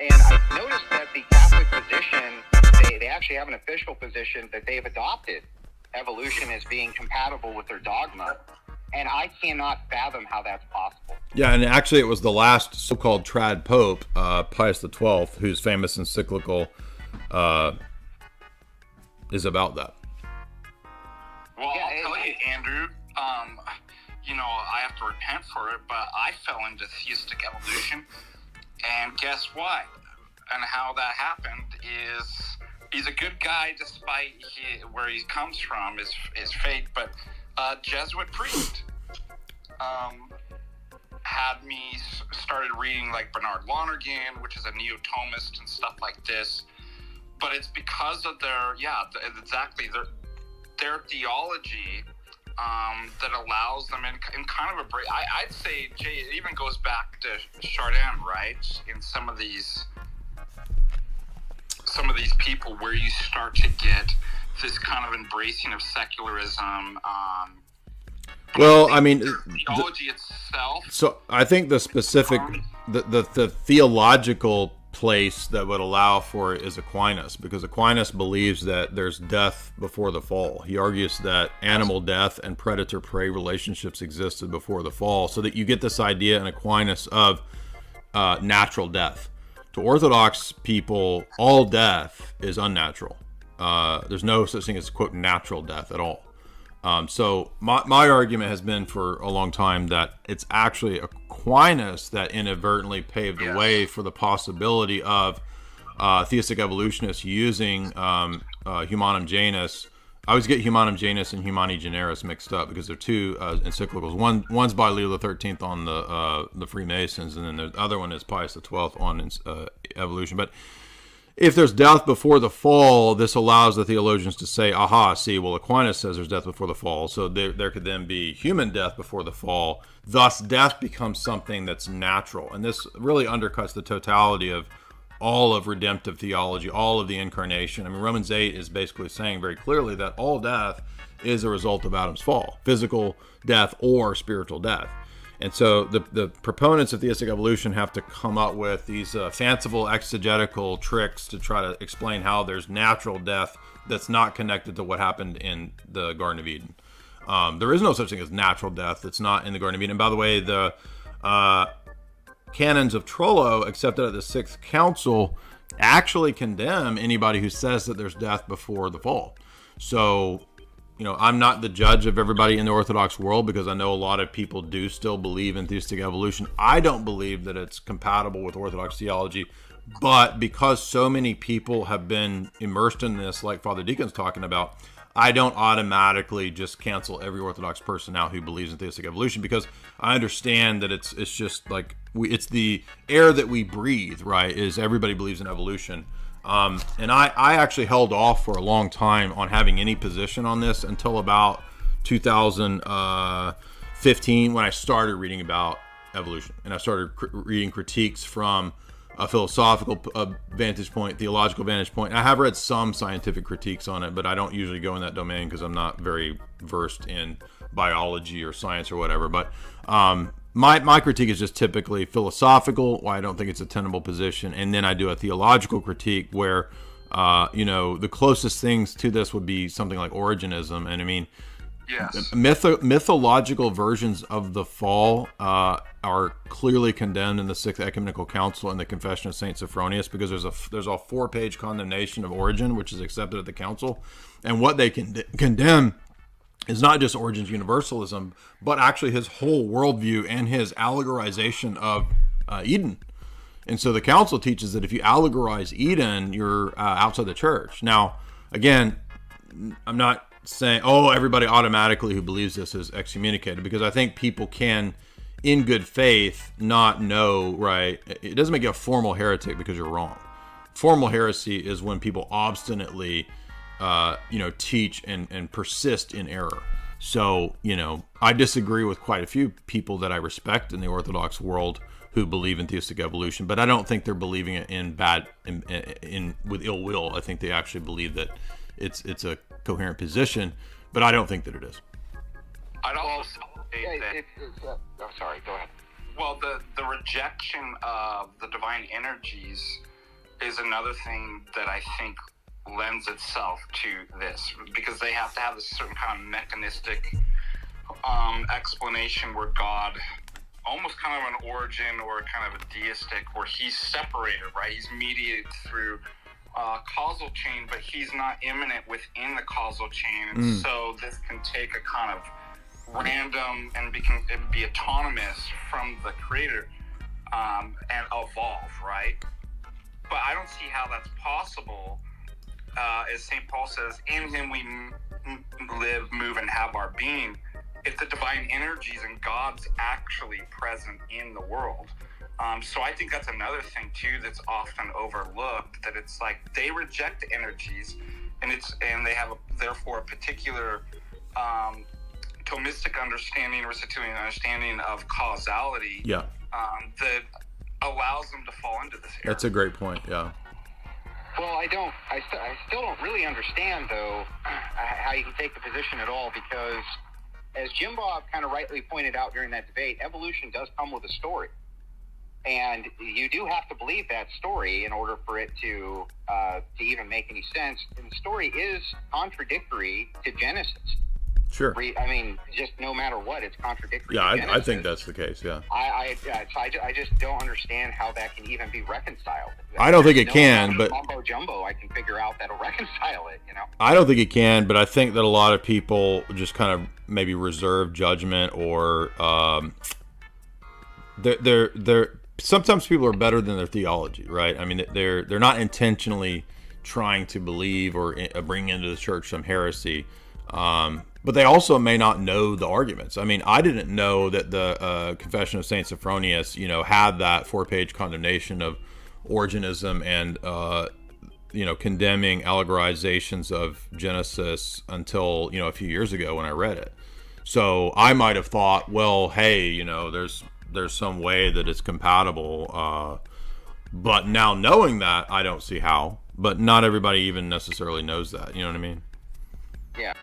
And I noticed that the Catholic position, they actually have an official position that they've adopted evolution as being compatible with their dogma. And I cannot fathom how that's possible. Yeah, and actually it was the last so-called trad pope, Pius XII, whose famous encyclical is about that. Well, yeah, I'll tell you, Andrew, I have to repent for it, but I fell into theistic evolution, and guess what? And how that happened is he's a good guy despite where he comes from, his faith, but Jesuit priest had me started reading like Bernard Lonergan, which is a neo-Thomist and stuff like this. But it's because of their theology that allows them in kind of a break. I'd say, Jay, it even goes back to Chardin, right? In some of these people where you start to get this kind of embracing of secularism. Well, I mean, theology itself. So I think the specific, the theological place that would allow for it is Aquinas, because Aquinas believes that there's death before the fall. He argues that animal death and predator-prey relationships existed before the fall, so that you get this idea in Aquinas of natural death. To Orthodox people, all death is unnatural. There's no such thing as, quote, natural death at all. So my argument has been for a long time that it's actually Aquinas that inadvertently paved the way for the possibility of theistic evolutionists using Humanum Janus. I always get Humanum Janus and Humani Generis mixed up because they're two encyclicals. One's by Leo XIII on the Freemasons, and then the other one is Pius XII on evolution. But if there's death before the fall, this allows the theologians to say, aha, see, well, Aquinas says there's death before the fall, so there could then be human death before the fall. Thus, death becomes something that's natural. And this really undercuts the totality of all of redemptive theology, all of the incarnation. I mean, Romans 8 is basically saying very clearly that all death is a result of Adam's fall, physical death or spiritual death. And so the proponents of theistic evolution have to come up with these fanciful exegetical tricks to try to explain how there's natural death that's not connected to what happened in the Garden of Eden. There is no such thing as natural death that's not in the Garden of Eden. And by the way, the canons of Trullo, accepted at the Sixth Council, actually condemn anybody who says that there's death before the fall. So, I'm not the judge of everybody in the Orthodox world, because I know a lot of people do still believe in theistic evolution. I don't believe that it's compatible with Orthodox theology, but because so many people have been immersed in this, like Father Deacon's talking about, I don't automatically just cancel every Orthodox person out who believes in theistic evolution, because I understand that it's just like it's the air that we breathe, right? Is everybody believes in evolution. And I actually held off for a long time on having any position on this until about 2015, when I started reading about evolution, and I started reading critiques from a philosophical vantage point, theological vantage point. I have read some scientific critiques on it, but I don't usually go in that domain because I'm not very versed in biology or science or whatever. But my critique is just typically philosophical, why I don't think it's a tenable position, and then I do a theological critique where, the closest things to this would be something like Origenism. And I mean, yes, mythological versions of the fall are clearly condemned in the Sixth Ecumenical Council and the Confession of Saint Sophronius, because there's a 4-page condemnation of Origen, which is accepted at the council, and what they condemn is not just Origen's universalism, but actually his whole worldview and his allegorization of Eden. And so the council teaches that if you allegorize Eden, you're outside the church. Now, again, I'm not saying, everybody automatically who believes this is excommunicated, because I think people can, in good faith, not know, right? It doesn't make you a formal heretic because you're wrong. Formal heresy is when people obstinately teach and persist in error. So, I disagree with quite a few people that I respect in the Orthodox world who believe in theistic evolution, but I don't think they're believing it with ill will. I think they actually believe that it's a coherent position, but I don't think that it is. I'd also say that. Sorry, go ahead. Well, the rejection of the divine energies is another thing that I think lends itself to this, because they have to have a certain kind of mechanistic explanation where God, almost kind of an origin or kind of a deistic, where he's separated, right? He's mediated through causal chain, but he's not immanent within the causal chain. And so this can take a kind of random and be autonomous from the creator and evolve, right? But I don't see how that's possible. As St. Paul says, in him we live, move, and have our being. If the divine energies and God's actually present in the world. So I think that's another thing too that's often overlooked, that it's like they reject the energies, and they have therefore a particular Thomistic understanding, Aristotelian understanding of causality. Yeah. That allows them to fall into this error. That's a great point. Yeah. Well, I still don't really understand, though, how you can take the position at all, because as Jim Bob kind of rightly pointed out during that debate, evolution does come with a story. And you do have to believe that story in order for it to even make any sense. And the story is contradictory to Genesis. Sure. I mean, just no matter what, it's contradictory. Yeah, to Genesis. I think that's the case. Yeah. I just don't understand how that can even be reconciled. I don't think it can, but mumbo jumbo, I can figure out that'll reconcile it. I don't think it can, but I think that a lot of people just kind of maybe reserve judgment, or they're sometimes people are better than their theology, right? I mean, they're not intentionally trying to believe or bring into the church some heresy. But they also may not know the arguments. I mean, I didn't know that the Confession of St. Sophronius, had that 4-page condemnation of Origenism and, condemning allegorizations of Genesis until, a few years ago when I read it. So I might have thought, well, hey, there's some way that it's compatible. But now knowing that, I don't see how. But not everybody even necessarily knows that. You know what I mean? Yeah.